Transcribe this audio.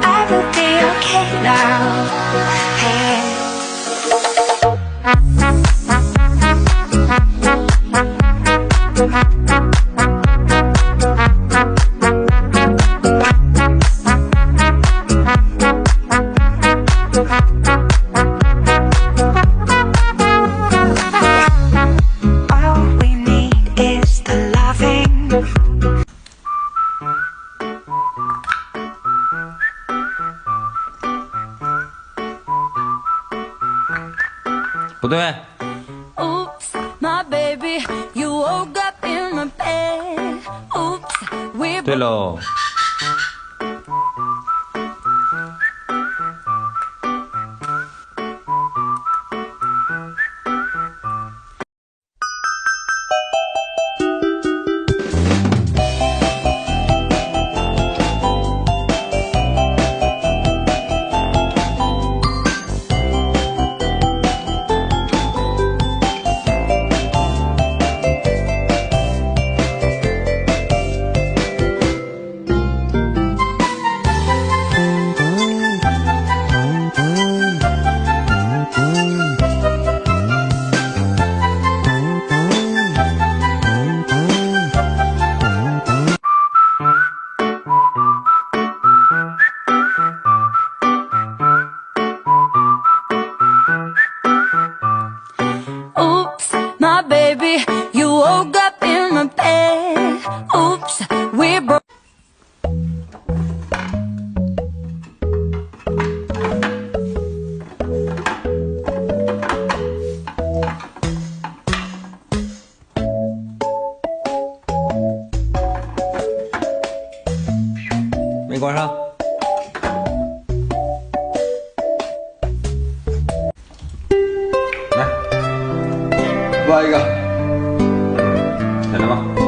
I will be okay now. Hey. All we need is the loving. Oops, my baby, you woke up in my bed. Oops, we're 对喽。Oops, my baby, you woke up in my bed. Oops, we're broke. 没关上。来，挖一个，来吧。